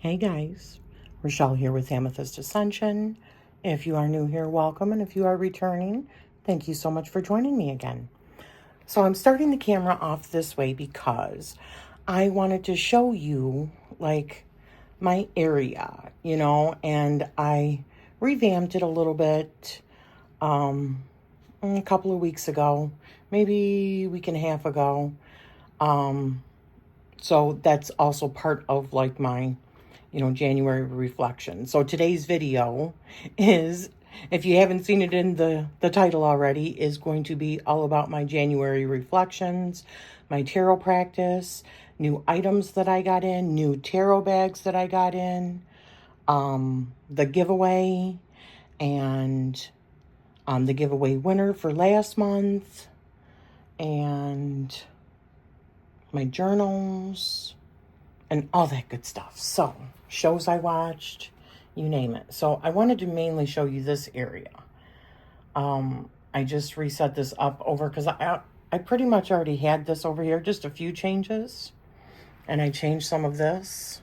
Hey guys, Rochelle here with Amethyst Ascension. If you are new here, welcome, and if you are returning, thank you so much for joining me again. So I'm starting the camera off this way because I wanted to show you like my area, and I revamped it a little bit a couple of weeks ago, maybe a week and a half ago. So that's also part of like my January reflection. So today's video is, if you haven't seen it in the title already, is going to be all about my January reflections, my tarot practice, new items that I got in, new tarot bags that I got in, the giveaway, and the giveaway winner for last month, and my journals, and all that good stuff. So, shows I watched, you name it. So, I wanted to mainly show you this area. I just reset this up over because I pretty much already had this over here, just a few changes. And I changed some of this.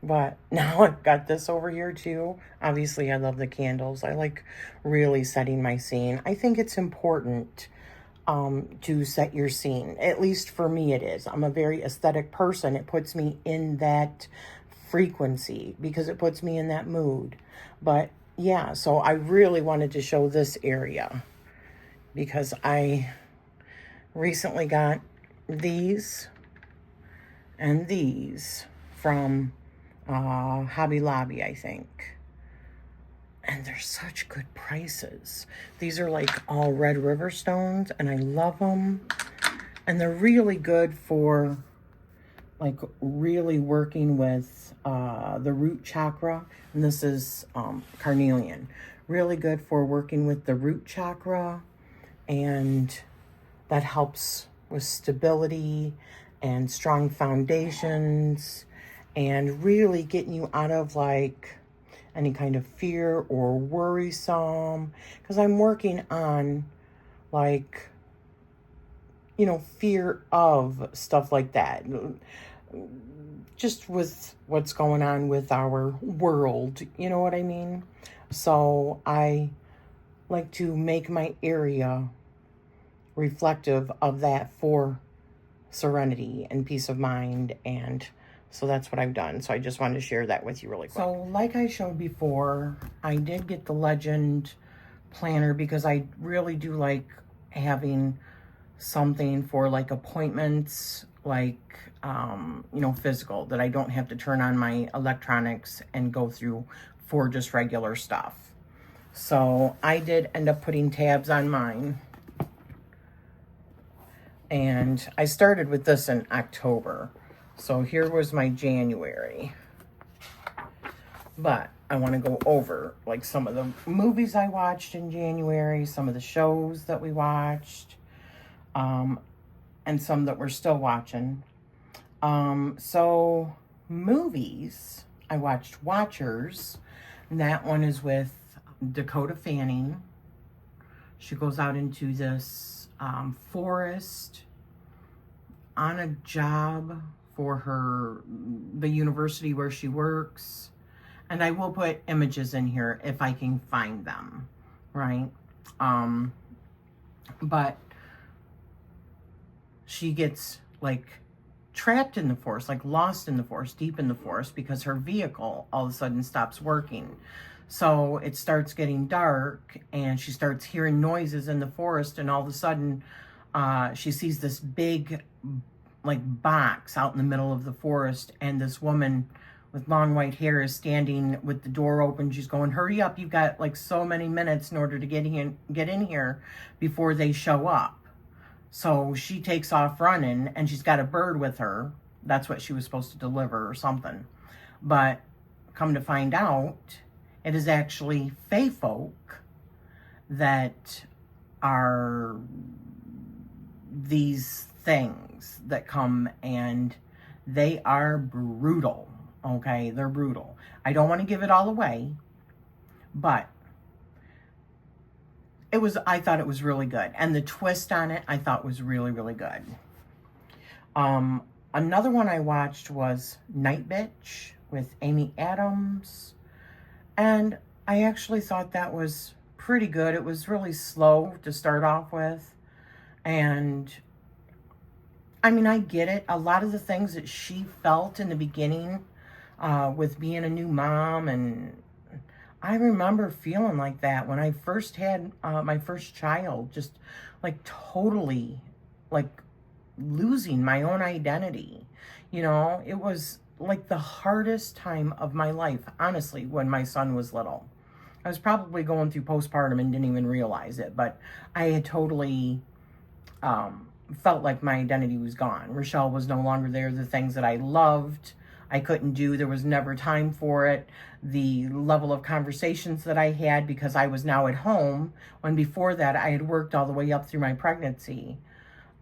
But now I've got this over here too. Obviously, I love the candles. I like really setting my scene. I think it's important to set your scene. At least for me it is. I'm a very aesthetic person. It puts me in that frequency because it puts me in that mood. But yeah, so I really wanted to show this area because I recently got these and these from Hobby Lobby, I think. And they're such good prices. These are like all Red River stones, and I love them. And they're really good for like really working with the root chakra. And this is carnelian. Really good for working with the root chakra. And that helps with stability and strong foundations. And really getting you out of like any kind of fear or worrisome, because I'm working on like, fear of stuff like that, just with what's going on with our world, you know what I mean? So I like to make my area reflective of that for serenity and peace of mind, and so that's what I've done. So I just wanted to share that with you really quick. So like I showed before, I did get the Legend planner because I really do like having something for like appointments, like, physical, that I don't have to turn on my electronics and go through for just regular stuff. So I did end up putting tabs on mine. And I started with this in October. So here was my January. But I want to go over like some of the movies I watched in January, some of the shows that we watched, and some that we're still watching. So movies, I watched Watchers. And that one is with Dakota Fanning. She goes out into this forest on a job for the university where she works. And I will put images in here if I can find them, right? But she gets like trapped in the forest, like lost in the forest, deep in the forest, because her vehicle all of a sudden stops working. So it starts getting dark and she starts hearing noises in the forest, and all of a sudden she sees this big like box out in the middle of the forest, and this woman with long white hair is standing with the door open. She's going, hurry up, you've got like so many minutes in order to get in here before they show up. So she takes off running, and she's got a bird with her. That's what she was supposed to deliver or something. But come to find out, it is actually fae folk that are these things that come, and they are brutal. Okay, they're brutal. I don't want to give it all away, but I thought it was really good. And the twist on it, I thought was really, really good. Another one I watched was Night Bitch with Amy Adams. And I actually thought that was pretty good. It was really slow to start off with. And I mean, I get it. A lot of the things that she felt in the beginning with being a new mom, and I remember feeling like that when I first had my first child, just like totally like losing my own identity. You know, it was like the hardest time of my life, honestly, when my son was little. I was probably going through postpartum and didn't even realize it, but I had totally felt like my identity was gone. Rochelle was no longer there. The things that I loved, I couldn't do. There was never time for it. The level of conversations that I had, because I was now at home, when before that I had worked all the way up through my pregnancy.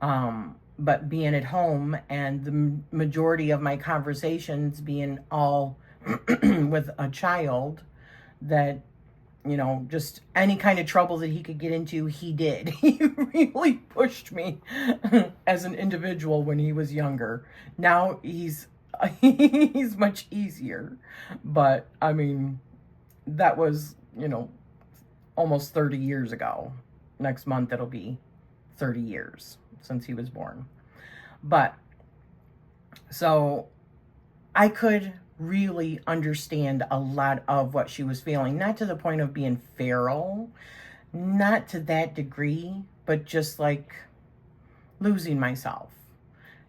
But being at home and the majority of my conversations being all with a child that, you know, just any kind of trouble that he could get into, he did. He really pushed me as an individual when he was younger. Now he's much easier. But I mean, that was, you know, almost 30 years ago. Next month it'll be 30 years since he was born. But so I could really understand a lot of what she was feeling, not to the point of being feral, not to that degree, but just like losing myself.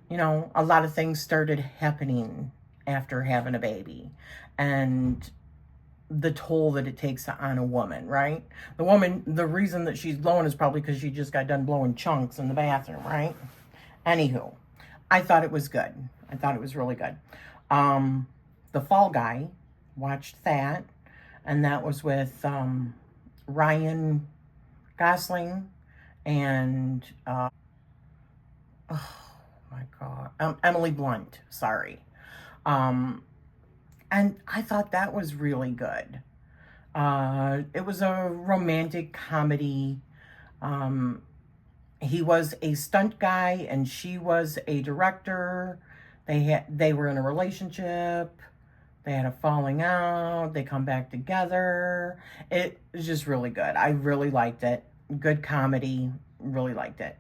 You know, a lot of things started happening after having a baby, and the toll that it takes on a woman, right? The woman, the reason that she's blowing is probably because she just got done blowing chunks in the bathroom, right? Anywho, I thought it was good. I thought it was really good. The Fall Guy, watched that, and that was with Ryan Gosling and oh my God, Emily Blunt. Sorry, and I thought that was really good. It was a romantic comedy. He was a stunt guy and she was a director. They were in a relationship. They had a falling out. They come back together. It was just really good. I really liked it. Good comedy. Really liked it.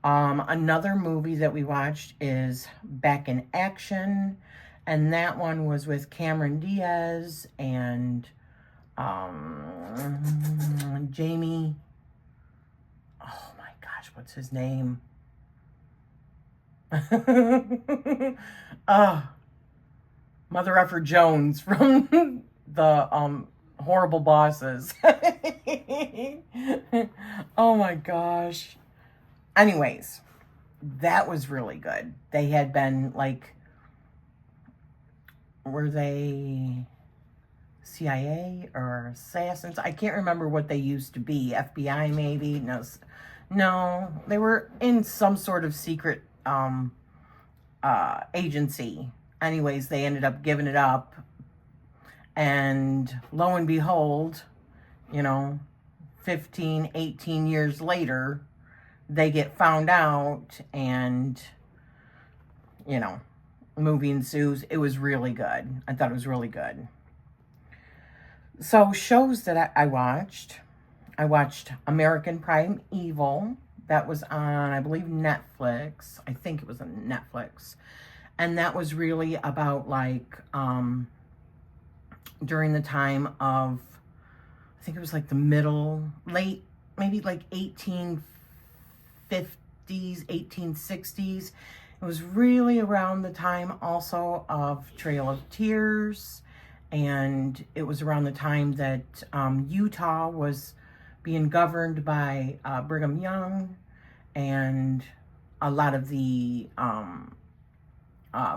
Another movie that we watched is Back in Action, and that one was with Cameron Diaz and Jamie. Oh my gosh, what's his name? Mother Effer Jones from the Horrible Bosses. Oh my gosh. Anyways, that was really good. They had been like, were they CIA or assassins? I can't remember what they used to be. FBI maybe? No, they were in some sort of secret agency. Anyways, they ended up giving it up, and lo and behold, you know, 15, 18 years later, they get found out, and, you know, movie ensues. It was really good. I thought it was really good. So shows that I watched American Primeval. That was on, I believe, Netflix. I think it was on Netflix. And that was really about like during the time of, I think it was like the late, maybe like 1850s, 1860s. It was really around the time also of Trail of Tears. And it was around the time that Utah was being governed by Brigham Young, and a lot of the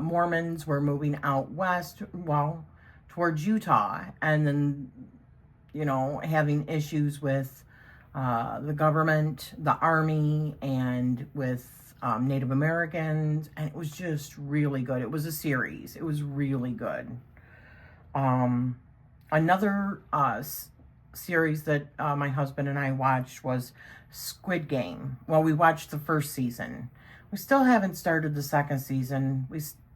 Mormons were moving out west, well, towards Utah, and then, you know, having issues with the government, the army, and with Native Americans, and it was just really good. It was a series. It was really good. Another series that my husband and I watched was Squid Game. Well, we watched the first season. We still haven't started the second season.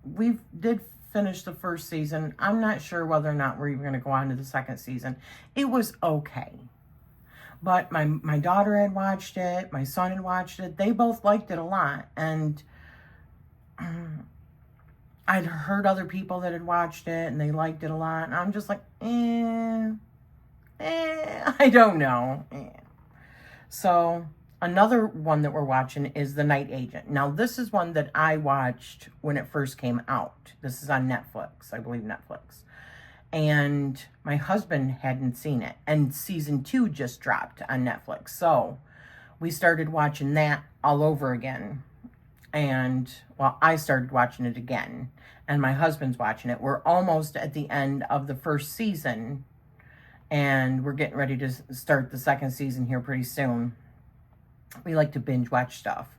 We did finish the first season. I'm not sure whether or not we're even going to go on to the second season. It was okay. But my daughter had watched it. My son had watched it. They both liked it a lot. And I'd heard other people that had watched it and they liked it a lot. And I'm just like, I don't know. So another one that we're watching is The Night Agent. Now, this is one that I watched when it first came out. This is on Netflix, I believe Netflix. And my husband hadn't seen it. And season 2 just dropped on Netflix. So we started watching that all over again. And, well, I started watching it again. And my husband's watching it. We're almost at the end of the first season. And we're getting ready to start the second season here pretty soon. We like to binge watch stuff.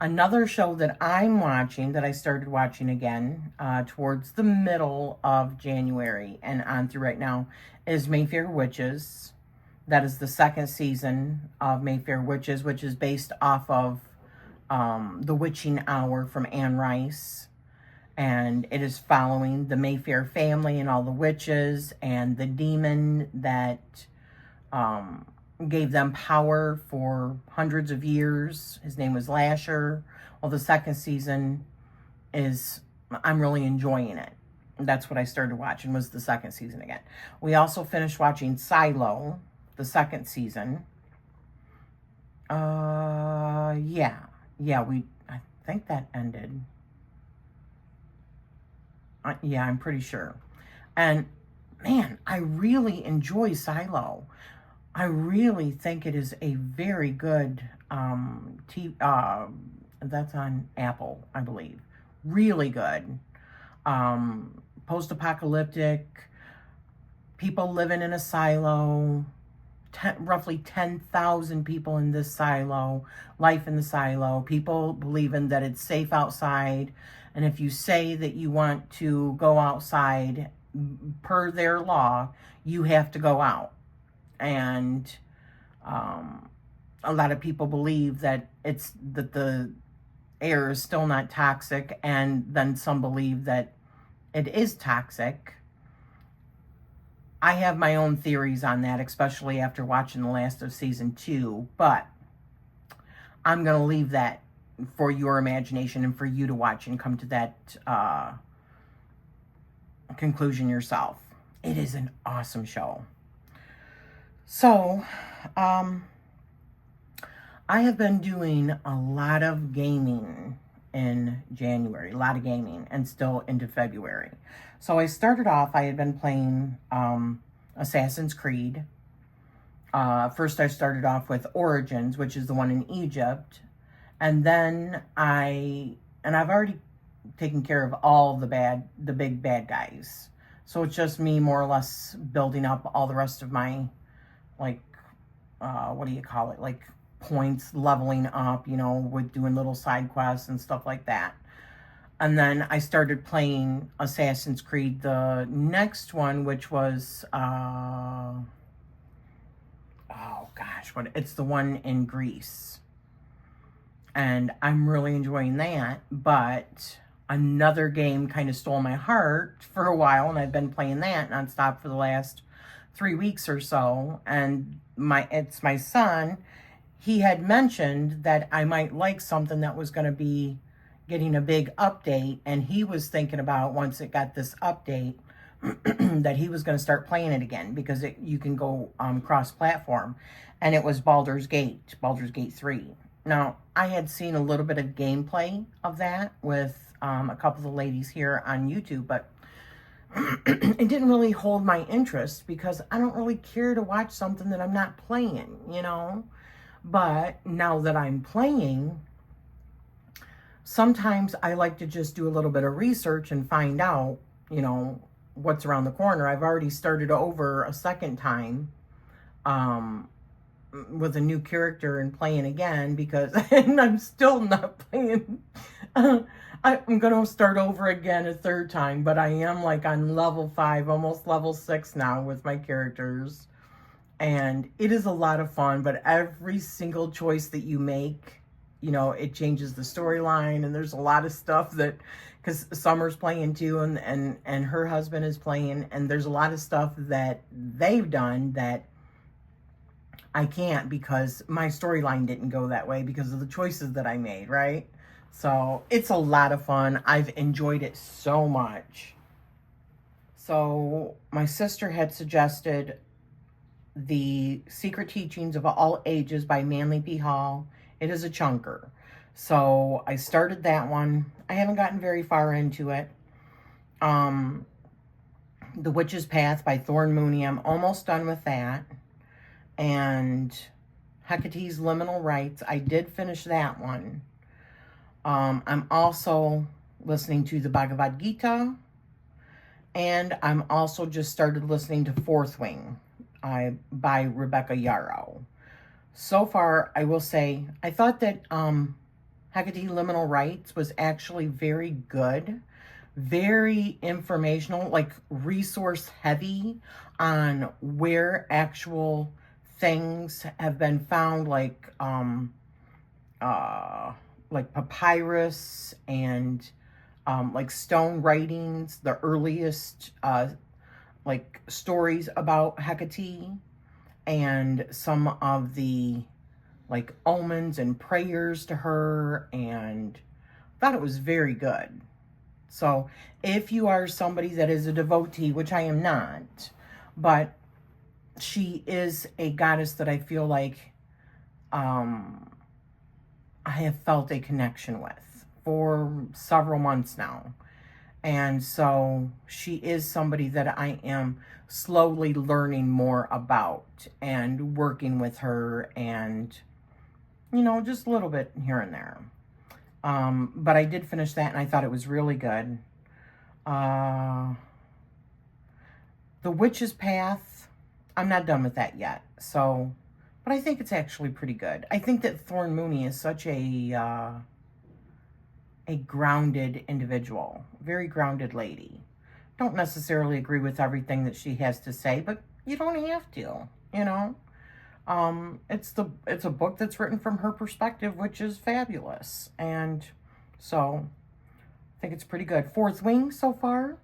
Another show that I'm watching, that I started watching again towards the middle of January and on through right now, is Mayfair Witches. That is the second season of Mayfair Witches, which is based off of The Witching Hour from Anne Rice. And it is following the Mayfair family and all the witches and the demon that gave them power for hundreds of years. His name was Lasher. Well, the second season I'm really enjoying it. That's what I started watching, was the second season again. We also finished watching Silo, the second season. Yeah, I think that ended. Yeah, I'm pretty sure. And man, I really enjoy Silo. I really think it is a very good that's on Apple, I believe. Really good. Post-apocalyptic, people living in a silo, roughly 10,000 people in this silo, life in the silo, people believing that it's safe outside, and if you say that you want to go outside per their law, you have to go out. And a lot of people believe that the air is still not toxic, and then some believe that it is toxic. I have my own theories on that, especially after watching the last of season 2, but I'm going to leave that for your imagination and for you to watch and come to that conclusion yourself. It is an awesome show. So, I have been doing a lot of gaming in January, a lot of gaming, and still into February. So I started off, I had been playing Assassin's Creed. First I started off with Origins, which is the one in Egypt. And then I've already taken care of all the big bad guys. So it's just me more or less building up all the rest of my, like, what do you call it? Like points, leveling up, you know, with doing little side quests and stuff like that. And then I started playing Assassin's Creed, the next one, which was, oh gosh, it's the one in Greece. And I'm really enjoying that, but another game kind of stole my heart for a while, and I've been playing that nonstop for the last 3 weeks or so. And it's my son. He had mentioned that I might like something that was going to be getting a big update, and he was thinking about, once it got this update, that he was going to start playing it again, because you can go cross-platform. And it was Baldur's Gate 3. Now, I had seen a little bit of gameplay of that with a couple of the ladies here on YouTube, but it didn't really hold my interest, because I don't really care to watch something that I'm not playing, you know? But now that I'm playing, sometimes I like to just do a little bit of research and find out, you know, what's around the corner. I've already started over a second time with a new character and playing again, because and I'm still not playing. I'm going to start over again a third time, but I am like on level 5, almost level 6 now with my characters. And it is a lot of fun, but every single choice that you make you know, it changes the storyline, and there's a lot of stuff that, because Summer's playing too, and her husband is playing, and there's a lot of stuff that they've done that I can't, because my storyline didn't go that way because of the choices that I made, right? So it's a lot of fun. I've enjoyed it so much. So my sister had suggested The Secret Teachings of All Ages by Manly P. Hall. It is a chunker. So I started that one. I haven't gotten very far into it. The Witch's Path by Thorn Mooney. I'm almost done with that. And Hecate's Liminal Rites. I did finish that one. I'm also listening to the Bhagavad Gita. And I'm also just started listening to Fourth Wing by Rebecca Yarrow. So far, I will say, I thought that Hecate Liminal Rites was actually very good. Very informational, like resource heavy on where actual things have been found, like papyrus and like stone writings, the earliest like stories about Hecate, and some of the like omens and prayers to her, and thought it was very good. So if you are somebody that is a devotee, which I am not, but she is a goddess that I feel like I have felt a connection with for several months now. And so she is somebody that I am slowly learning more about and working with her, and, you know, just a little bit here and there. But I did finish that, and I thought it was really good. The Witch's Path, I'm not done with that yet. So, but I think it's actually pretty good. I think that Thorn Mooney is such a grounded individual, very grounded lady. Don't necessarily agree with everything that she has to say, but you don't have to, you know. It's a book that's written from her perspective, which is fabulous. And so I think it's pretty good. Fourth Wing so far,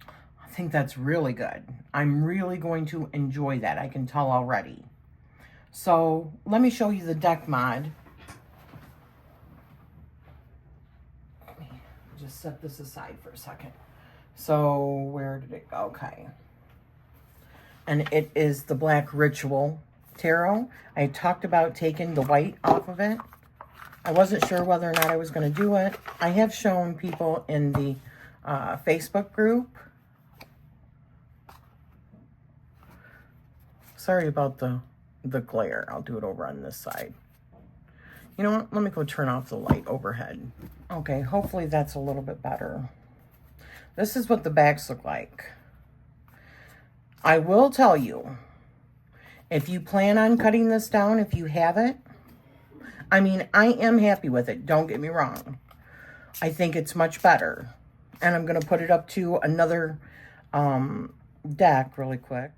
I think that's really good. I'm really going to enjoy that. I can tell already. So let me show you the deck mod. Let me just set this aside for a second. So where did it go? Okay. And it is the Black Ritual Tarot. I talked about taking the white off of it. I wasn't sure whether or not I was going to do it. I have shown people in the Facebook group. Sorry about the glare. I'll do it over on this side. You know what? Let me go turn off the light overhead. Okay, hopefully that's a little bit better. This is what the backs look like. I will tell you, if you plan on cutting this down, if you have it, I mean, I am happy with it. Don't get me wrong. I think it's much better. And I'm going to put it up to another deck really quick.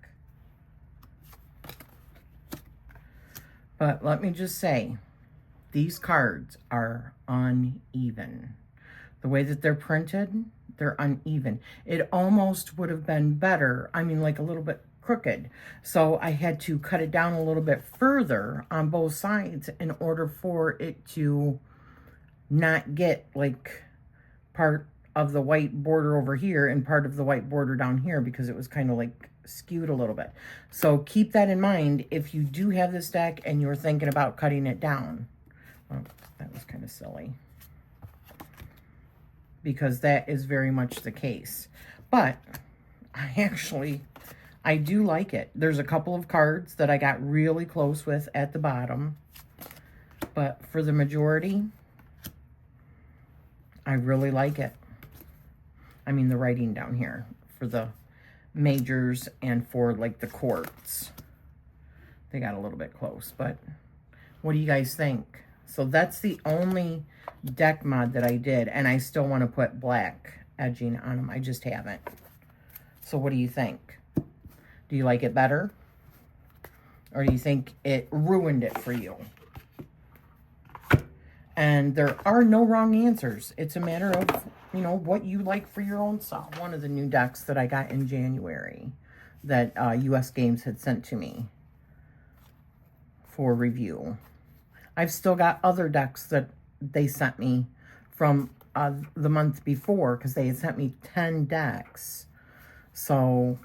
But let me just say, these cards are uneven. The way that they're printed, they're uneven. It almost would have been better, I mean, like a little bit crooked. So I had to cut it down a little bit further on both sides in order for it to not get like part of the white border over here and part of the white border down here, because it was kind of like skewed a little bit. So keep that in mind if you do have this deck and you're thinking about cutting it down. Oh, that was kind of silly, because that is very much the case. But I do like it. There's a couple of cards that I got really close with at the bottom, but for the majority, I really like it. I mean, the writing down here for the majors and for like the quartz, they got a little bit close. But what do you guys think? So that's the only deck mod that I did, and I still want to put black edging on them. I just haven't. So what do you think? Do you like it better? Or do you think it ruined it for you? And there are no wrong answers. It's a matter of, you know, what you like for your own self. One of the new decks that I got in January that US Games had sent to me for review. I've still got other decks that they sent me from the month before, because they had sent me 10 decks. So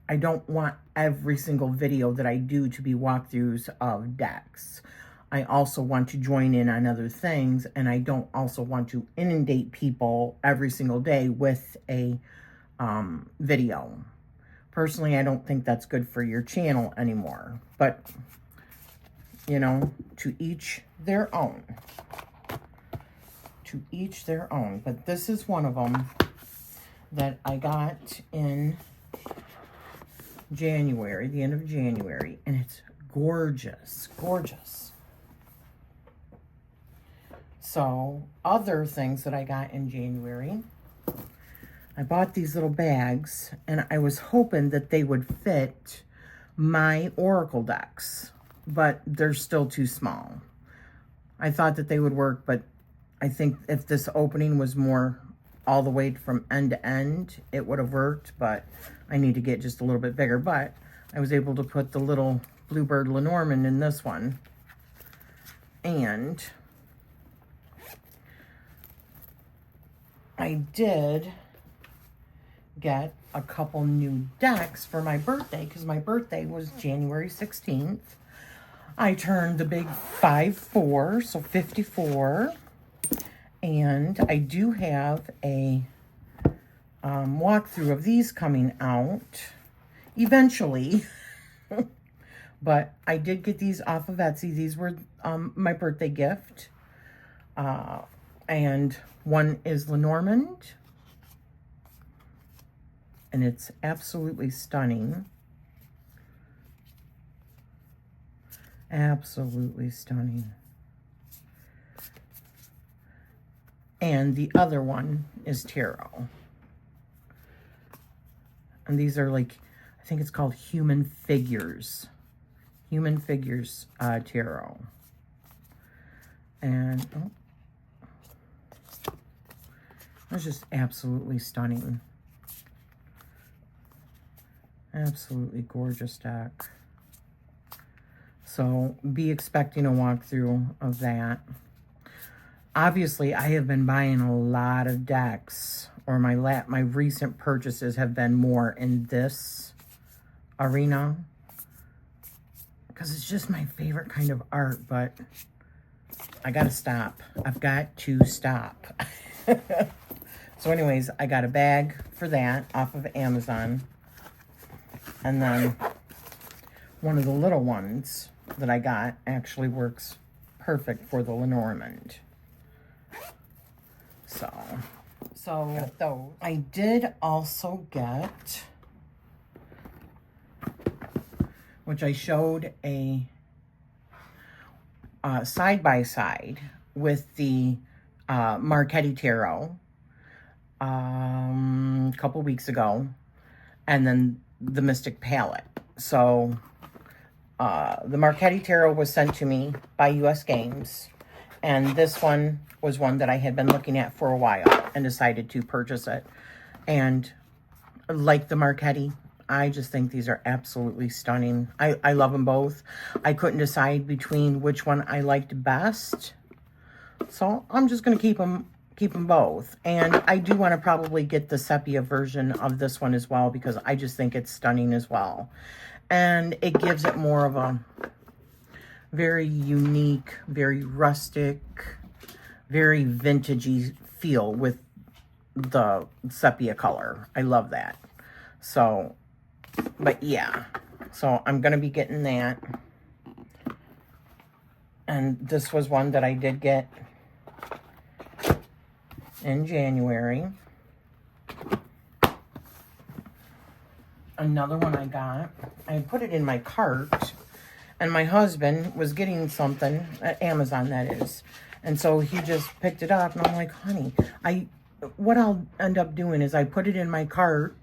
I don't want every single video that I do to be walkthroughs of decks. I also want to join in on other things, and I don't also want to inundate people every single day with a video. Personally, I don't think that's good for your channel anymore. But, you know, to each their own. To each their own. But this is one of them that I got in January, the end of January, and it's gorgeous, gorgeous. So, other things that I got in January, I bought these little bags, and I was hoping that they would fit my Oracle decks, but they're still too small. I thought that they would work, but I think if this opening was more all the way from end to end, it would have worked, but I need to get just a little bit bigger. But I was able to put the little Bluebird Lenormand in this one. And I did get a couple new decks for my birthday, because my birthday was January 16th. I turned the big 5-4, so 54. And I do have a walkthrough of these coming out eventually. But I did get these off of Etsy. These were my birthday gift. And one is Lenormand. And it's absolutely stunning. Absolutely stunning. And the other one is tarot. And these are like, I think it's called Human Figures. Human Figures tarot. And it's just absolutely stunning. Absolutely gorgeous deck. So be expecting a walkthrough of that. Obviously, I have been buying a lot of decks, or my recent purchases have been more in this arena, because it's just my favorite kind of art. But I gotta stop. I've got to stop. So anyways, I got a bag for that off of Amazon. And then one of the little ones that I got actually works perfect for the Lenormand. So those. I did also get, which I showed a side-by-side with the Marquetti Tarot a couple weeks ago, and then the Mystic Palette. So the Marquetti Tarot was sent to me by US Games, and this one was one that I had been looking at for a while and decided to purchase it. And like the Marquetti, I just think these are absolutely stunning. I love them both. I couldn't decide between which one I liked best, so I'm just going to keep them both. And I do want to probably get the sepia version of this one as well, because I just think it's stunning as well. And it gives it more of a very unique, very rustic, very vintagey feel with the sepia color. I love that. So, but yeah. So I'm going to be getting that. And this was one that I did get in January. Another one I got, I put it in my cart, and my husband was getting something at Amazon, that is. And so he just picked it up, and I'm like, honey, what I'll end up doing is I put it in my cart,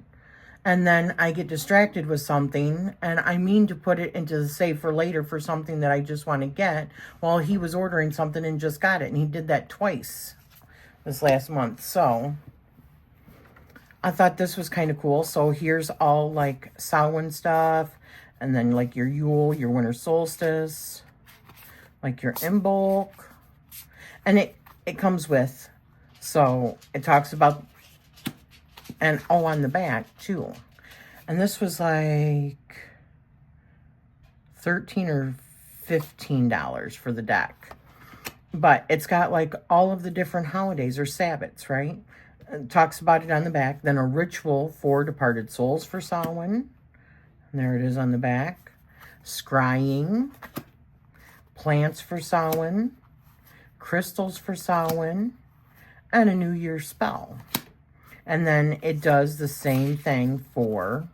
And then I get distracted with something, and I mean to put it into the save for later for something that I just want to get, while he was ordering something and just got it. And he did that twice this last month. So I thought this was kind of cool. So here's all like Samhain stuff, and then like your Yule, your winter solstice, like your in bulk. And it comes with, so it talks about, and oh, on the back too. And this was like $13 or $15 for the deck. But it's got like all of the different holidays or Sabbats, right? It talks about it on the back. Then a ritual for departed souls for Samhain. And there it is on the back. Scrying. Plants for Samhain. Crystals for Samhain. And a New Year spell. And then it does the same thing for,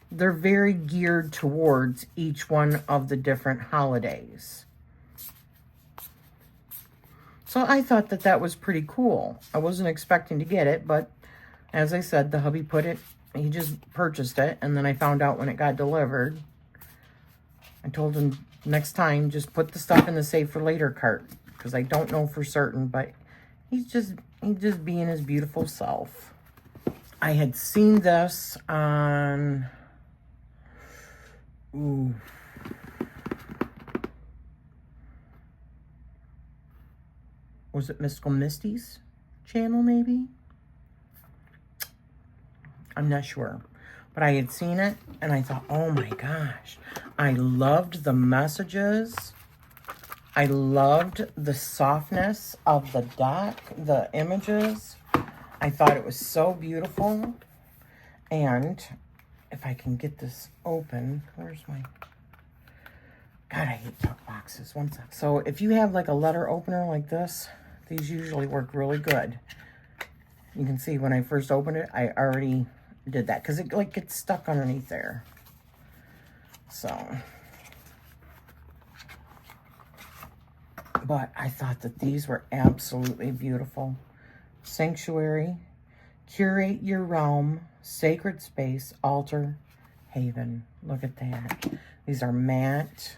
they're very geared towards each one of the different holidays. So I thought that that was pretty cool. I wasn't expecting to get it, but as I said, the hubby put it, he just purchased it, and then I found out when it got delivered. I told him next time, just put the stuff in the save for later cart, because I don't know for certain, but he's just being his beautiful self. I had seen this on, was it Mystical Misty's channel, maybe? I'm not sure. But I had seen it, and I thought, oh my gosh. I loved the messages. I loved the softness of the deck, the images. I thought it was so beautiful. And if I can get this open, where's my... God, I hate tuck boxes. One sec. So if you have like a letter opener like this, these usually work really good. You can see when I first opened it, I already did that because it like gets stuck underneath there. So, but I thought that these were absolutely beautiful. Sanctuary, curate your realm, sacred space, altar, haven. Look at that. These are matte.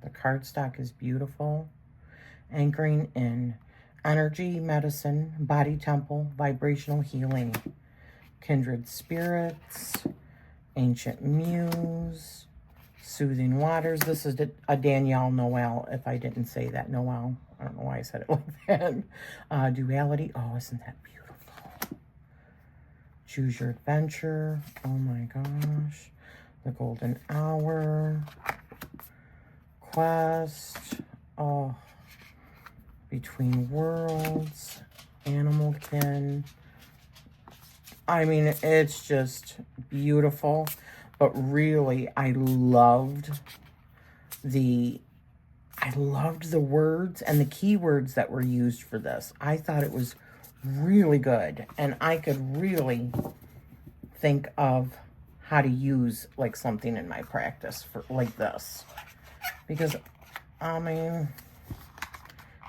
The cardstock is beautiful. Anchoring in energy, medicine, body temple, vibrational healing, kindred spirits, ancient muse, soothing waters. This is a Danielle Noel, if I didn't say that. Noel. I don't know why I said it like that. Duality. Oh, isn't that beautiful? Choose your adventure. Oh my gosh. The golden hour. Quest. Oh. Between worlds. Animal kin. I mean, it's just beautiful. But really, I loved the words and the keywords that were used for this. I thought it was really good. And I could really think of how to use like something in my practice for like this. Because, I mean,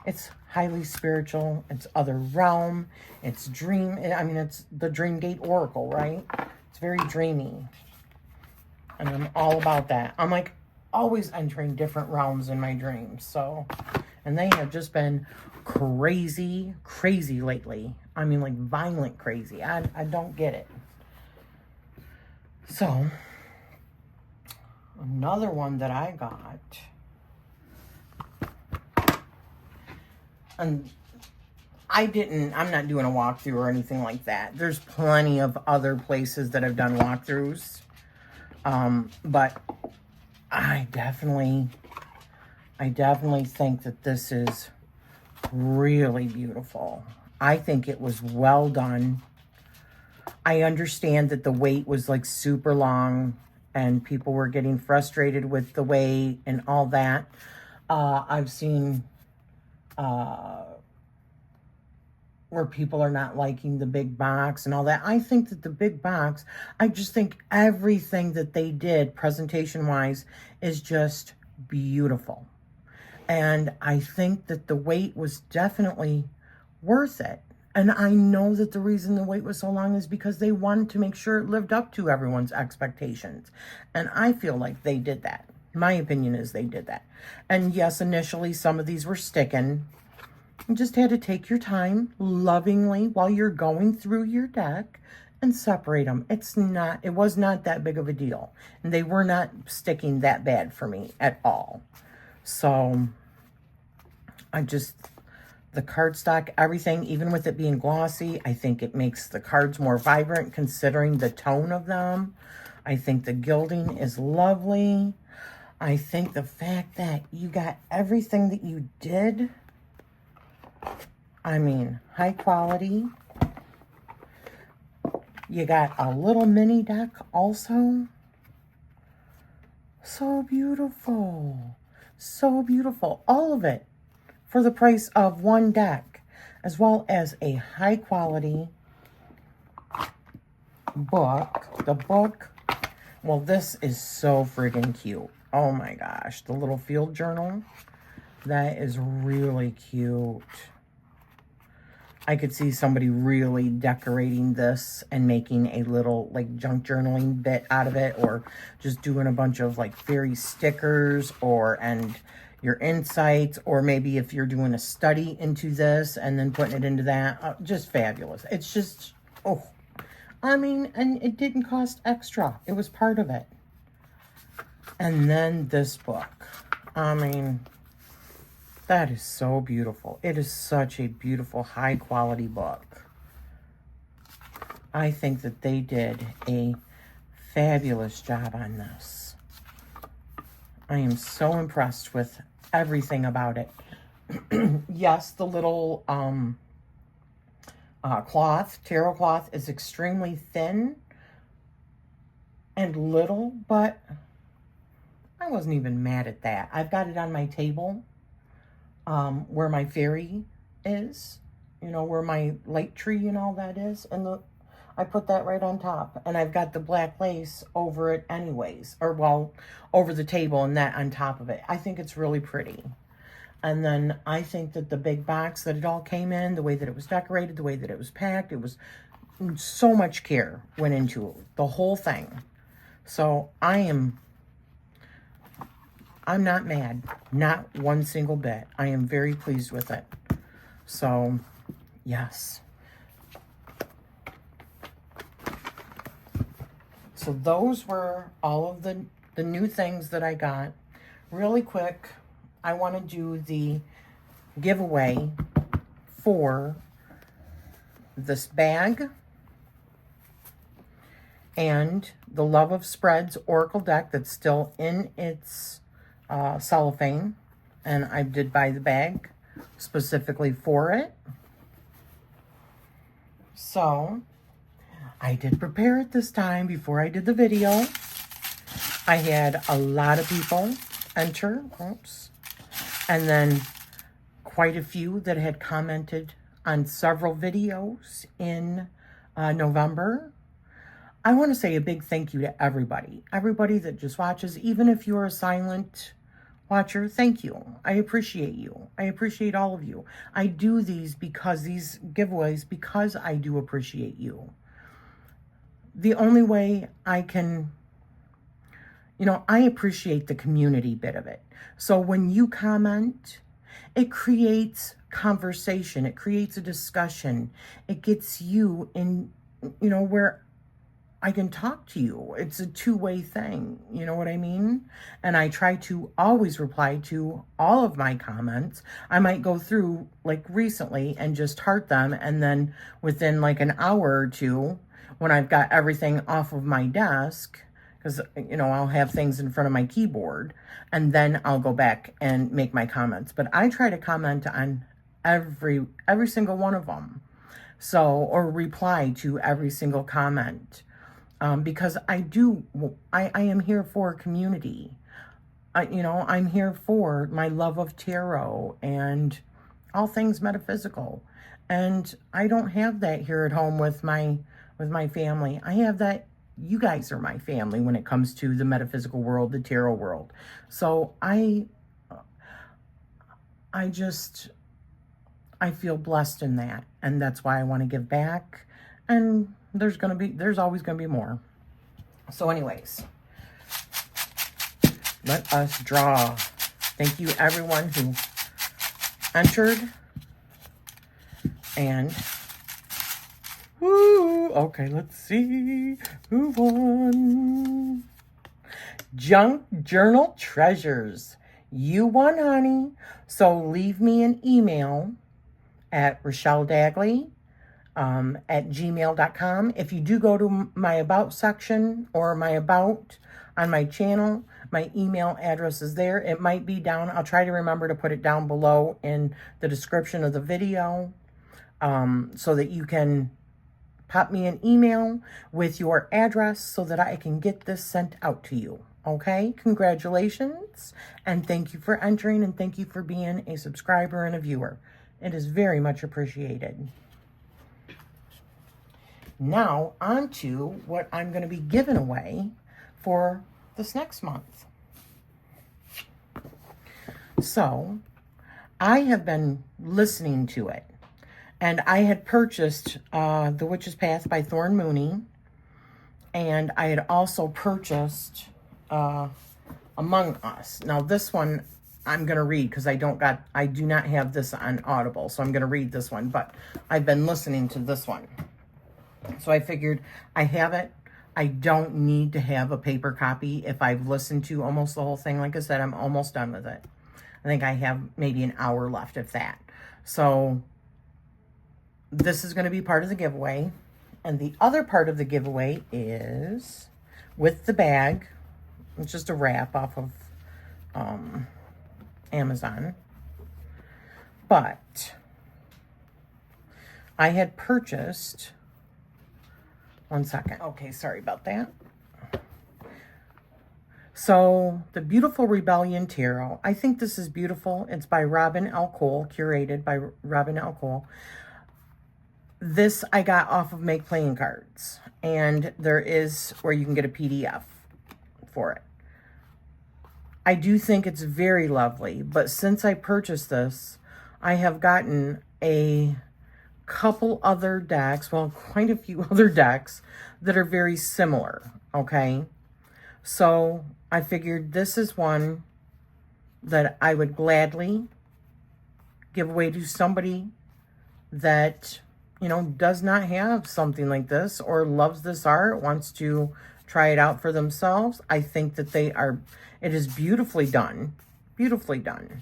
it's highly spiritual. It's other realm. It's dream. I mean, it's the Dream Gate Oracle, right? It's very dreamy. And I'm all about that. I'm like always entering different realms in my dreams. So, and they have just been crazy, crazy lately. I mean, like violent crazy. I don't get it. So, another one that I got. And I'm not doing a walkthrough or anything like that. There's plenty of other places that have done walkthroughs. But I definitely think that this is really beautiful. I think it was well done. I understand that the wait was like super long and people were getting frustrated with the wait and all that. I've seen where people are not liking the big box and all that. I think that the big box, I just think everything that they did presentation-wise is just beautiful. And I think that the wait was definitely worth it. And I know that the reason the wait was so long is because they wanted to make sure it lived up to everyone's expectations. And I feel like they did that. My opinion is they did that. And yes, initially some of these were sticking. You just had to take your time lovingly while you're going through your deck and separate them. It was not that big of a deal. And they were not sticking that bad for me at all. So the cardstock, everything, even with it being glossy, I think it makes the cards more vibrant considering the tone of them. I think the gilding is lovely. I think the fact that you got everything that you did, I mean, high quality. You got a little mini deck also. So beautiful. So beautiful. All of it for the price of one deck, as well as a high quality book. The book, well, this is so friggin' cute. Oh my gosh, the little field journal. That is really cute. I could see somebody really decorating this and making a little like junk journaling bit out of it, or just doing a bunch of like fairy stickers and your insights, or maybe if you're doing a study into this and then putting it into that. Just fabulous. It's just, oh, I mean, and it didn't cost extra. It was part of it. And then this book. I mean, that is so beautiful. It is such a beautiful, high-quality book. I think that they did a fabulous job on this. I am so impressed with everything about it. Yes, the little tarot cloth, is extremely thin and little, but I wasn't even mad at that. I've got it on my table. Where my fairy is, you know, where my light tree and all that is. And I put that right on top. And I've got the black lace over it anyways. Or, well, over the table and that on top of it. I think it's really pretty. And then I think that the big box that it all came in, the way that it was decorated, the way that it was packed, it was so much care went into it, the whole thing. So I'm not mad, not one single bit. I am very pleased with it. So, yes. So those were all of the new things that I got. Really quick, I want to do the giveaway for this bag and the Love of Spreads Oracle deck that's still in its cellophane, and I did buy the bag specifically for it. So I did prepare it this time before I did the video. I had a lot of people enter, and then quite a few that had commented on several videos in November. I want to say a big thank you to everybody that just watches, even if you're a silent watcher. Thank you. I appreciate you. I appreciate all of you. I do these giveaways because I do appreciate you. The only way I can, I appreciate the community bit of it. So when you comment, it creates conversation. It creates a discussion. It gets you in, where I can talk to you. It's a two-way thing. You know what I mean? And I try to always reply to all of my comments. I might go through, like recently, and just heart them. And then within like an hour or two, when I've got everything off of my desk, because, I'll have things in front of my keyboard, and then I'll go back and make my comments. But I try to comment on every single one of them. So, or reply to every single comment. Because I am here for community. I'm here for my love of tarot and all things metaphysical. And I don't have that here at home with my family. I have that. You guys are my family when it comes to the metaphysical world, the tarot world. So I I feel blessed in that. And that's why I want to give back. And there's always going to be more. So anyways, let us draw. Thank you everyone who entered. And, woo, okay, let's see who won. Junk Journal Treasures. You won, honey. So leave me an email at RochelleDagley at gmail.com. If you do go to my About section or my About on my channel, my email address is there. It might be down. I'll try to remember to put it down below in the description of the video so that you can pop me an email with your address so that I can get this sent out to you. Okay, congratulations, and thank you for entering, and thank you for being a subscriber and a viewer. It is very much appreciated. Now, on to what I'm going to be giving away for this next month. So, I have been listening to it, and I had purchased The Witch's Path by Thorn Mooney, and I had also purchased Among Us. Now this one I'm going to read because I do not have this on Audible, so I'm going to read this one, but I've been listening to this one. So I figured I have it. I don't need to have a paper copy if I've listened to almost the whole thing. Like I said, I'm almost done with it. I think I have maybe an hour left, if that. So this is going to be part of the giveaway. And the other part of the giveaway is with the bag. It's just a wrap off of Amazon. But I had purchased, one second. Okay, sorry about that. So the Beautiful Rebellion Tarot. I think this is beautiful. It's by Robin L. Cole, curated by Robin L. Cole. This I got off of Make Playing Cards. And there is where you can get a PDF for it. I do think it's very lovely, but since I purchased this, I have gotten a couple other decks, well, quite a few other decks that are very similar, okay? So I figured this is one that I would gladly give away to somebody that, you know, does not have something like this or loves this art, wants to try it out for themselves. I think that it is beautifully done. Beautifully done.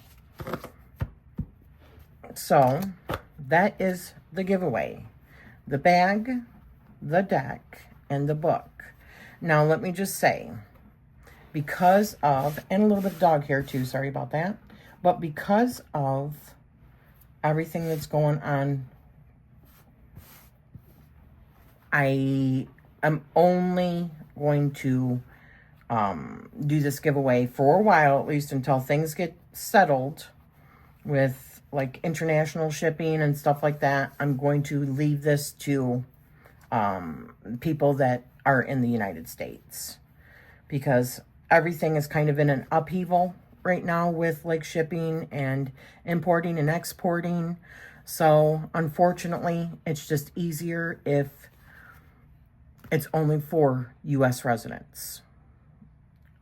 So that is the giveaway. The bag, the deck, and the book. Now let me just say, because of, and a little bit of dog hair too, sorry about that, but because of everything that's going on, I am only going to do this giveaway for a while, at least until things get settled with like international shipping and stuff like that. I'm going to leave this to people that are in the United States, because everything is kind of in an upheaval right now with like shipping and importing and exporting. So unfortunately, it's just easier if it's only for U.S. residents.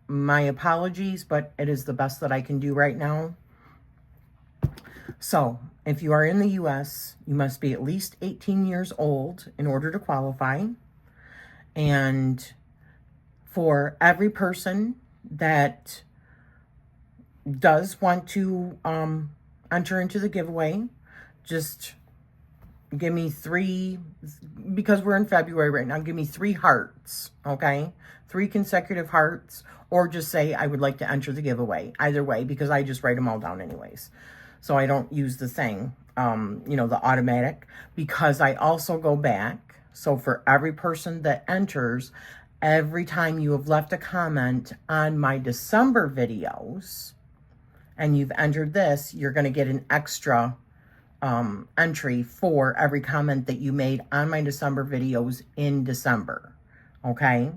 My apologies, but it is the best that I can do right now. So, if you are in the U.S., you must be at least 18 years old in order to qualify. And for every person that does want to enter into the giveaway, just give me 3, because we're in February right now, give me 3 hearts, okay? 3 consecutive hearts, or just say, I would like to enter the giveaway. Either way, because I just write them all down anyways. So I don't use the thing, you know, the automatic, because I also go back. So for every person that enters, every time you have left a comment on my December videos, and you've entered this, you're going to get an extra entry for every comment that you made on my December videos in December, okay?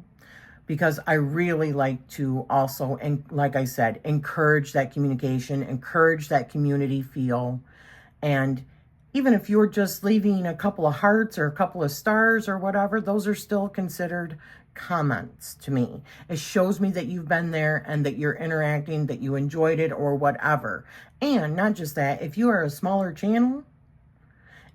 Because I really like to also, and like I said, encourage that communication, encourage that community feel. And even if you're just leaving a couple of hearts or a couple of stars or whatever, those are still considered comments to me. It shows me that you've been there and that you're interacting, that you enjoyed it or whatever. And not just that, if you are a smaller channel,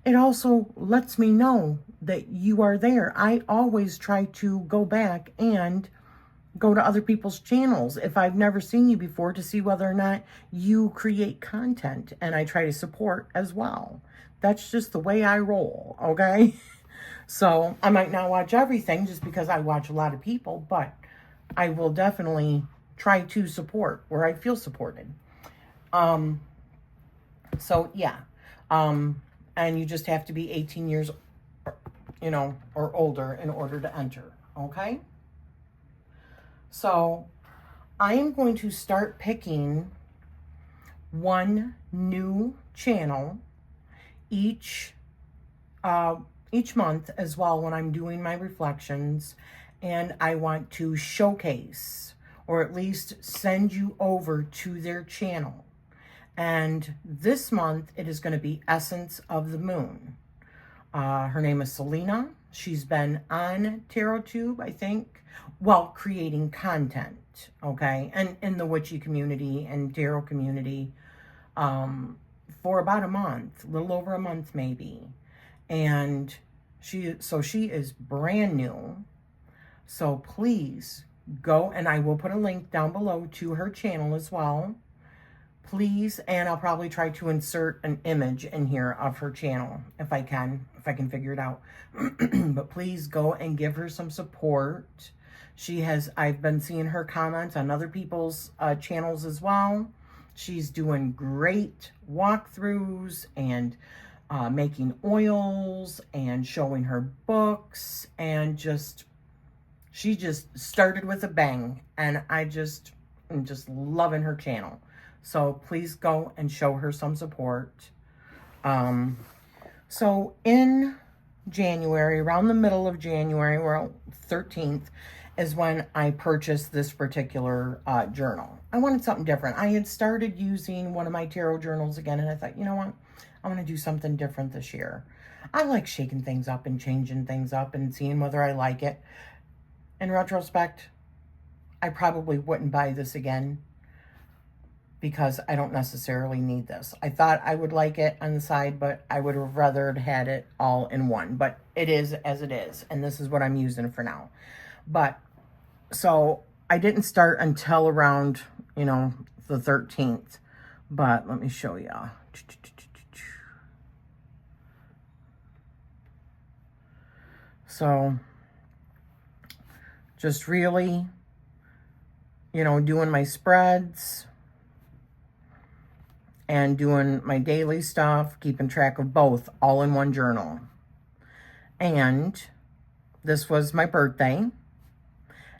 it also lets me know that you are there. I always try to go back and go to other people's channels if I've never seen you before to see whether or not you create content, and I try to support as well. That's just the way I roll, okay? So I might not watch everything just because I watch a lot of people, but I will definitely try to support where I feel supported. So yeah. And you just have to be 18 years, or older in order to enter, okay? So I am going to start picking one new channel each month as well when I'm doing my reflections, and I want to showcase or at least send you over to their channel. And this month it is going to be Essence of the Moon. Her name is Selena. She's been on TarotTube, I think, creating content, okay, and in the witchy community and tarot community for about a month, a little over a month maybe. And she is brand new. So please go, and I will put a link down below to her channel as well. Please, and I'll probably try to insert an image in here of her channel if I can figure it out. But please go and give her some support. I've been seeing her comments on other people's channels as well. She's doing great walkthroughs and making oils and showing her books, and she just started with a bang, and I'm just loving her channel. So please go and show her some support. So in January, around the middle of January, around 13th, is when I purchased this particular journal. I wanted something different. I had started using one of my tarot journals again, and I thought, you know what? I want to do something different this year. I like shaking things up and changing things up and seeing whether I like it. In retrospect, I probably wouldn't buy this again, because I don't necessarily need this. I thought I would like it on the side, but I would have rather had it all in one. But it is as it is, and this is what I'm using for now. But, so, I didn't start until around, the 13th. But, let me show you. So, just really, doing my spreads and doing my daily stuff, keeping track of both, all in one journal. And this was my birthday,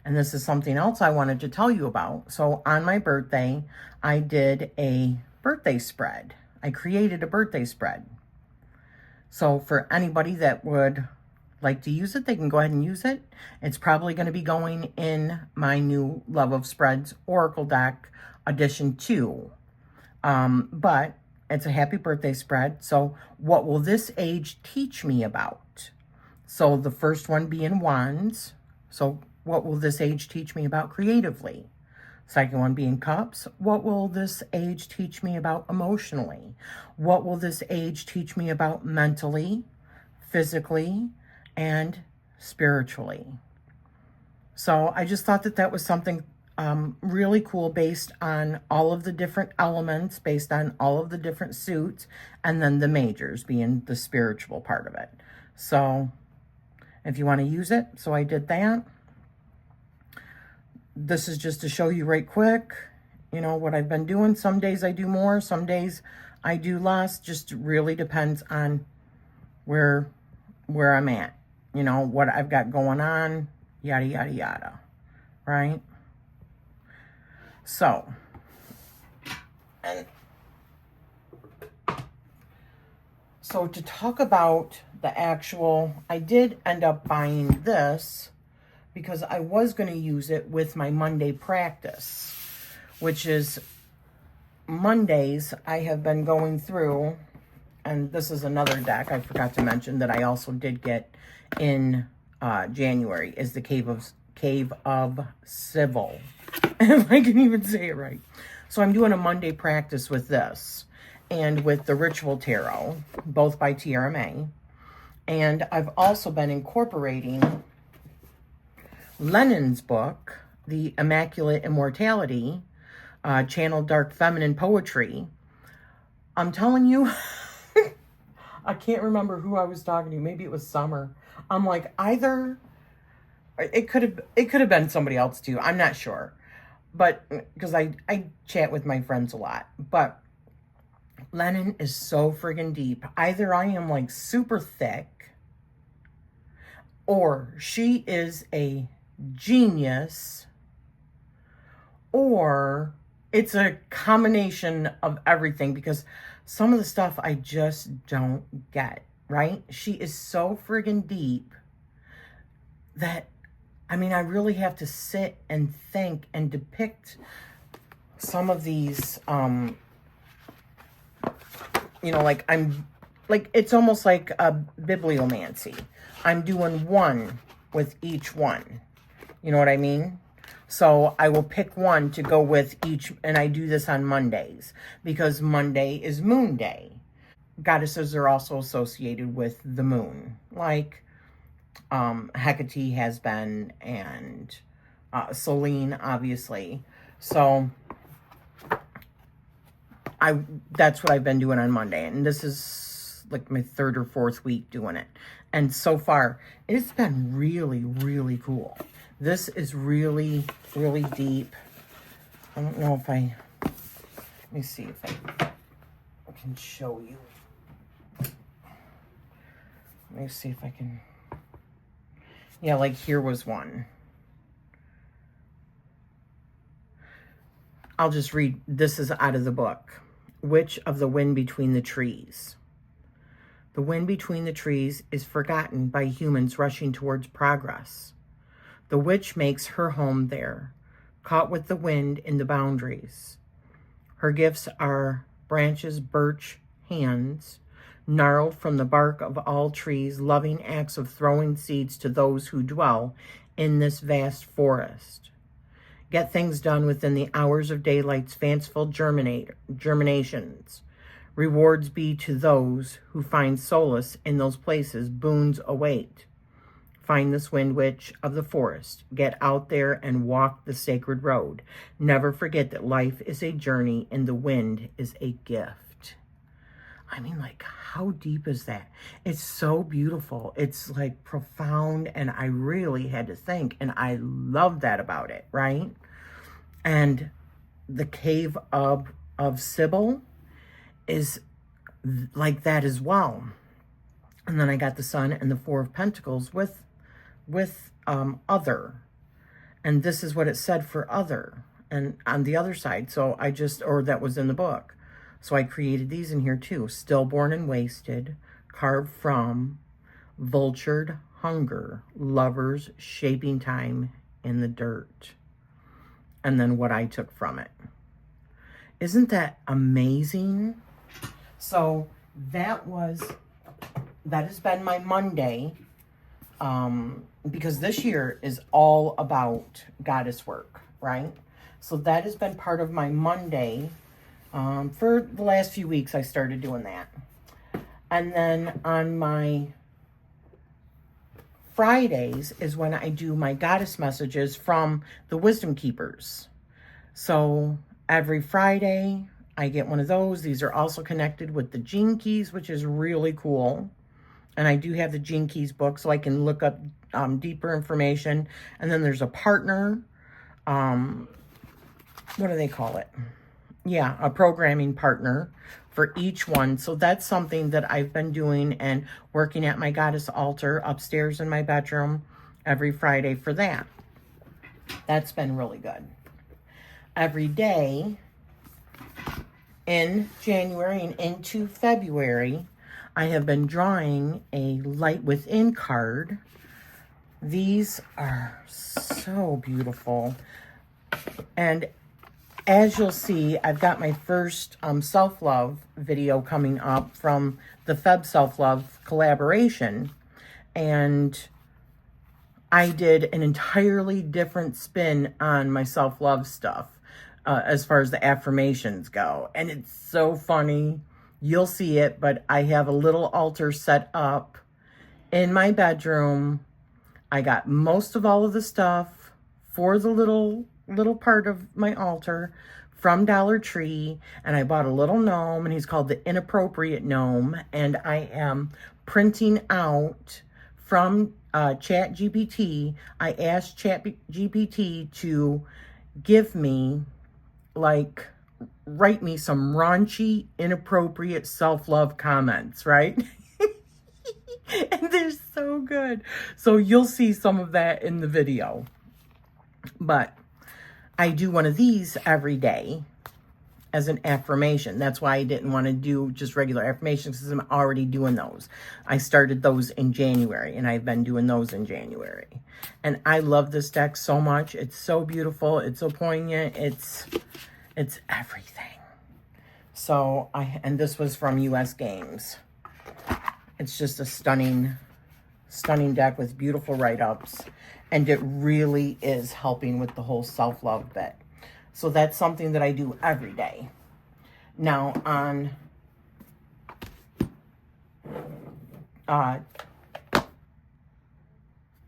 and this is something else I wanted to tell you about. So on my birthday, I did a birthday spread. I created a birthday spread. So for anybody that would like to use it, they can go ahead and use it. It's probably going to be going in my new Love of Spreads Oracle deck, Edition 2. But it's a happy birthday spread. So what will this age teach me about? So the first one being Wands. So what will this age teach me about creatively? Second one being Cups. What will this age teach me about emotionally? What will this age teach me about mentally, physically, and spiritually? So I just thought that that was something really cool, based on all of the different elements, based on all of the different suits, and then the majors being the spiritual part of it. So if you want to use it, so I did that. This is just to show you right quick, what I've been doing. Some days I do more, some days I do less. Just really depends on where I'm at, what I've got going on, yada, yada, yada, right? So, to talk about the actual, I did end up buying this because I was going to use it with my Monday practice, which is Mondays. I have been going through, and this is another deck I forgot to mention that I also did get in January, is the Cave of Civil. If I can even say it right. So I'm doing a Monday practice with this and with the Ritual Tarot, both by TRMA. And I've also been incorporating Lennon's book, The Immaculate Immortality, Channel Dark Feminine Poetry. I'm telling you, I can't remember who I was talking to. Maybe it was Summer. I'm like, either it could have been somebody else too. I'm not sure. But because I chat with my friends a lot. But Lennon is so friggin' deep. Either I am like super thick, or she is a genius, or it's a combination of everything, because some of the stuff I just don't get, right? She is so friggin' deep that, I mean, I really have to sit and think and depict some of these, you know, like it's almost like a bibliomancy. I'm doing one with each one. You know what I mean? So I will pick one to go with each, and I do this on Mondays because Monday is Moon Day. Goddesses are also associated with the moon, like Hecate has been, and Selene, obviously. So that's what I've been doing on Monday, and this is like my 3rd or 4th week doing it. And so far, it's been really, really cool. This is really, really deep. I don't know if let me see if I can show you. Let me see if I can. Yeah, like here was one. I'll just read. This is out of the book. Witch of the Wind Between the Trees. The wind between the trees is forgotten by humans rushing towards progress. The witch makes her home there, caught with the wind in the boundaries. Her gifts are branches, birch, hands, gnarled from the bark of all trees, loving acts of throwing seeds to those who dwell in this vast forest. Get things done within the hours of daylight's fanciful germinations. Rewards be to those who find solace in those places. Boons await. Find this wind witch of the forest. Get out there and walk the sacred road. Never forget that life is a journey and the wind is a gift. I mean, like, how deep is that? It's so beautiful. It's like profound, and I really had to think, and I love that about it, right? And the Cave of Sybil is like that as well. And then I got the Sun and the 4 of Pentacles with other. And this is what it said for other. And on the other side, so I just, or that was in the book. So I created these in here too. Stillborn and wasted, carved from, vultured hunger, lovers, shaping time in the dirt. And then what I took from it. Isn't that amazing? So that has been my Monday, because this year is all about goddess work, right? So that has been part of my Monday. For the last few weeks, I started doing that. And then on my Fridays is when I do my goddess messages from the Wisdom Keepers. So every Friday, I get one of those. These are also connected with the Gene Keys, which is really cool. And I do have the Gene Keys book, so I can look up deeper information. And then there's a partner. What do they call it? Yeah, a programming partner for each one. So that's something that I've been doing and working at my goddess altar upstairs in my bedroom every Friday for that. That's been really good. Every day in January and into February, I have been drawing a Light Within card. These are so beautiful. And as you'll see, I've got my first self-love video coming up from the Feb Self-Love collaboration. And I did an entirely different spin on my self-love stuff as far as the affirmations go. And it's so funny. You'll see it, but I have a little altar set up in my bedroom. I got most of all of the stuff for the little part of my altar from Dollar Tree, and I bought a little gnome, and he's called the Inappropriate Gnome, and I am printing out from ChatGPT. I asked ChatGPT to give me, like, write me some raunchy, inappropriate self-love comments, right? And they're so good. So you'll see some of that in the video. But I do one of these every day as an affirmation. That's why I didn't want to do just regular affirmations, because I'm already doing those. I started those in January, and I've been doing those in January. And I love this deck so much. It's so beautiful. It's so poignant. It's everything. So and this was from US Games. It's just a stunning deck with beautiful write-ups. And it really is helping with the whole self-love bit. So that's something that I do every day. Now, on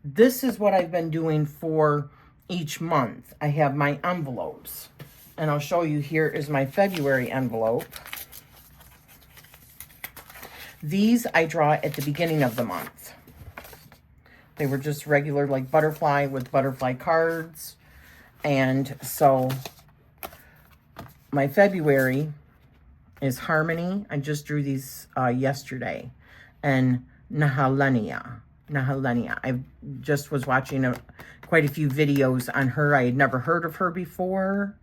this is what I've been doing for each month. I have my envelopes. And I'll show you, here is my February envelope. These I draw at the beginning of the month. They were just regular, like, butterfly with butterfly cards. And so my February is Harmony. I just drew these yesterday. And Nahalenia. I just was watching quite a few videos on her. I had never heard of her before.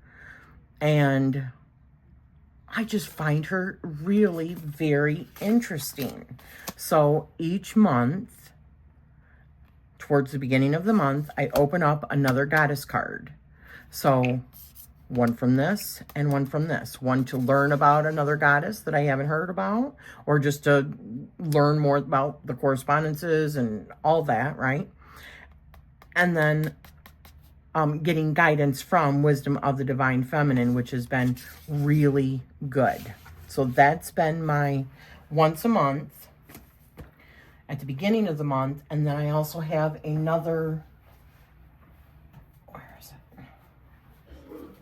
And I just find her really very interesting. So each month, towards the beginning of the month, I open up another goddess card. So one from this and one from this. One to learn about another goddess that I haven't heard about, or just to learn more about the correspondences and all that, right? And then getting guidance from Wisdom of the Divine Feminine, which has been really good. So that's been my once a month at the beginning of the month. And then I also have another, where is it?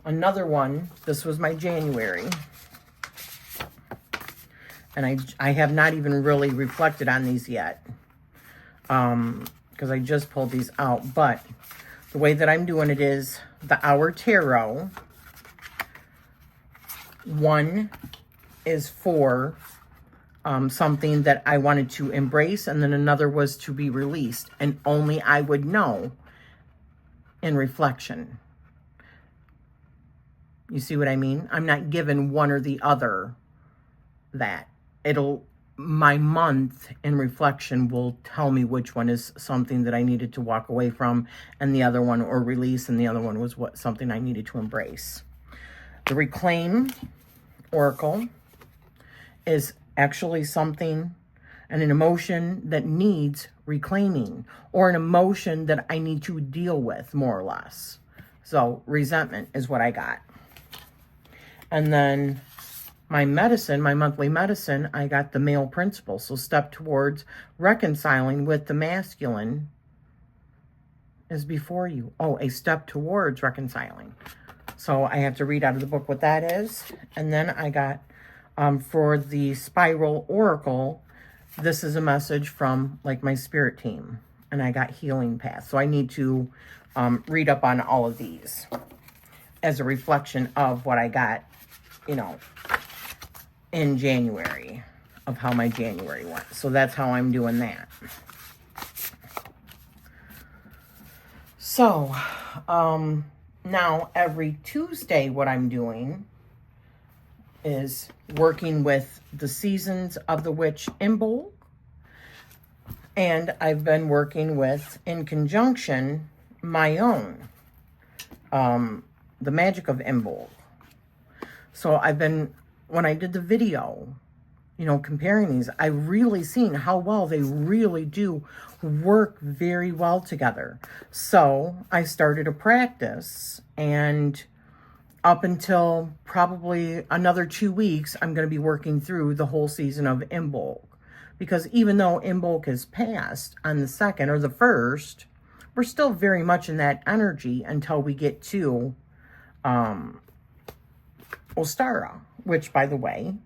Another one. This was my January. And I have not even really reflected on these yet, because I just pulled these out. But the way that I'm doing it is the Hour Tarot. One is for something that I wanted to embrace, and then another was to be released, and only I would know in reflection. You see what I mean? I'm not given one or the other. That my month in reflection will tell me which one is something that I needed to walk away from, and the other one, or release, and the other one was something I needed to embrace. The Reclaim Oracle is actually something and an emotion that needs reclaiming, or an emotion that I need to deal with, more or less. So resentment is what I got. And then my medicine, my monthly medicine, I got the Male Principle. So step towards reconciling with the masculine is before you. Oh, a step towards reconciling. So I have to read out of the book what that is. And then I got, for the Spiral Oracle, this is a message from, like, my spirit team. And I got Healing Path. So I need to read up on all of these as a reflection of what I got, you know, in January, of how my January went. So that's how I'm doing that. So, now every Tuesday, what I'm doing is working with the Seasons of the Witch Imbolc. And I've been working with, in conjunction, my own, the Magic of Imbolc. So when I did the video, you know, comparing these, I really seen how well they really do work very well together. So I started a practice, and up until probably another 2 weeks, I'm going to be working through the whole season of Imbolc. Because even though Imbolc is passed on the 2nd or the 1st, we're still very much in that energy until we get to Ostara, which, by the way,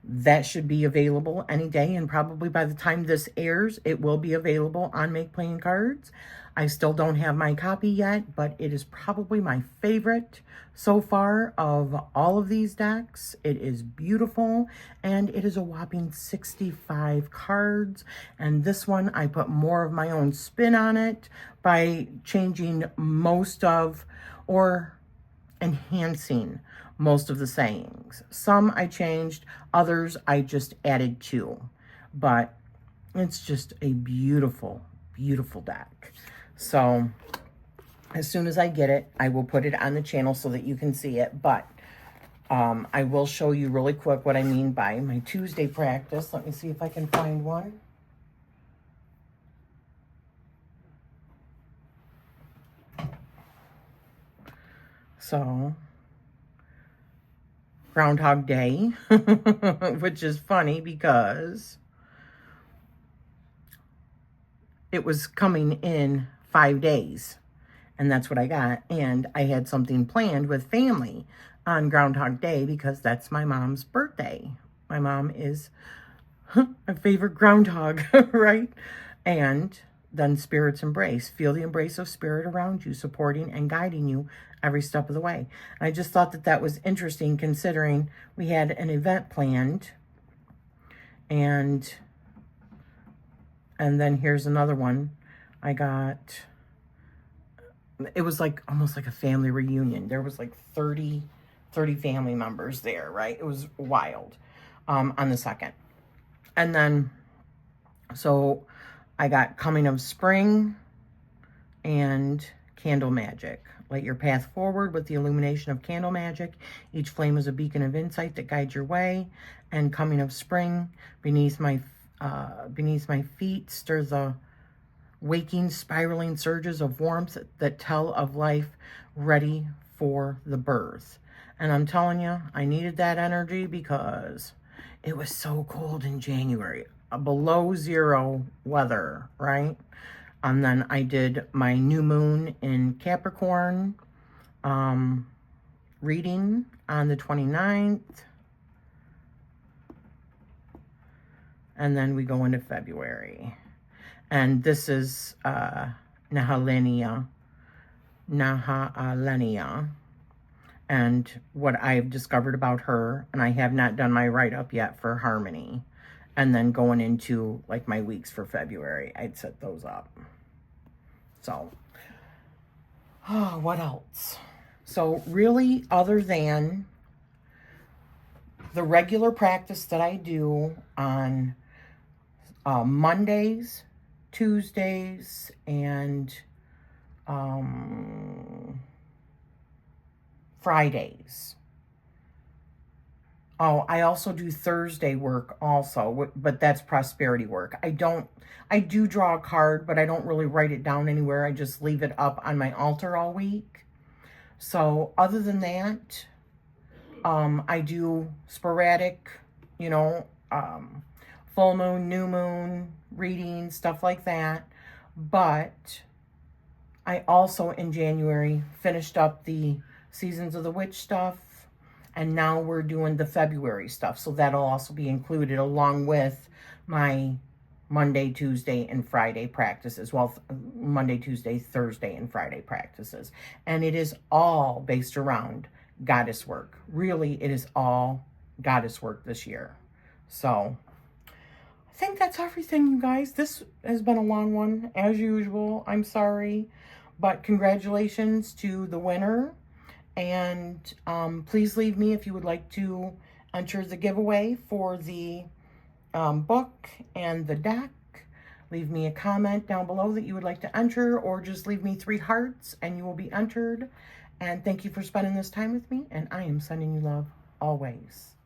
that should be available any day, and probably by the time this airs, it will be available on Make Playing Cards. I still don't have my copy yet, but it is probably my favorite so far of all of these decks. It is beautiful, and it is a whopping 65 cards, and this one, I put more of my own spin on it by changing most of, or enhancing most of the sayings. Some I changed, others I just added to. But it's just a beautiful, beautiful deck. So as soon as I get it, I will put it on the channel so that you can see it. But I will show you really quick what I mean by my Tuesday practice. Let me see if I can find one. So, Groundhog Day, which is funny because it was coming in 5 days, and that's what I got. And I had something planned with family on Groundhog Day because that's my mom's birthday. My mom is my favorite groundhog, right? And then Spirit's Embrace. Feel the embrace of Spirit around you, supporting and guiding you every step of the way. And I just thought that that was interesting, considering we had an event planned, and then here's another one. I got, it was like almost like a family reunion. There was like 30 family members there, right? It was wild on the 2nd. And then, so I got Coming of Spring and Candle Magic. Light your path forward with the illumination of candle magic. Each flame is a beacon of insight that guides your way. And Coming of Spring, beneath my feet, stir the waking, spiraling surges of warmth that tell of life ready for the birth. And I'm telling you, I needed that energy because it was so cold in January. Below zero weather, right? And then I did my new moon in Capricorn reading on the 29th. And then we go into February. And this is Nahalenia. And what I've discovered about her. And I have not done my write-up yet for Harmony. And then going into like my weeks for February, I'd set those up. So, what else? So really, other than the regular practice that I do on Mondays, Tuesdays, and Fridays. Oh, I also do Thursday work also, but that's prosperity work. I do draw a card, but I don't really write it down anywhere. I just leave it up on my altar all week. So other than that, I do sporadic, you know, full moon, new moon, readings, stuff like that. But I also, in January, finished up the Seasons of the Witch stuff. And now we're doing the February stuff. So that'll also be included along with my Monday, Tuesday, and Friday practices. Well, Monday, Tuesday, Thursday, and Friday practices. And it is all based around goddess work. Really, it is all goddess work this year. So I think that's everything, you guys. This has been a long one, as usual. I'm sorry. But congratulations to the winner. And please leave me if you would like to enter the giveaway for the book and the deck. Leave me a comment down below that you would like to enter, or just leave me 3 hearts and you will be entered. And thank you for spending this time with me. And I am sending you love always.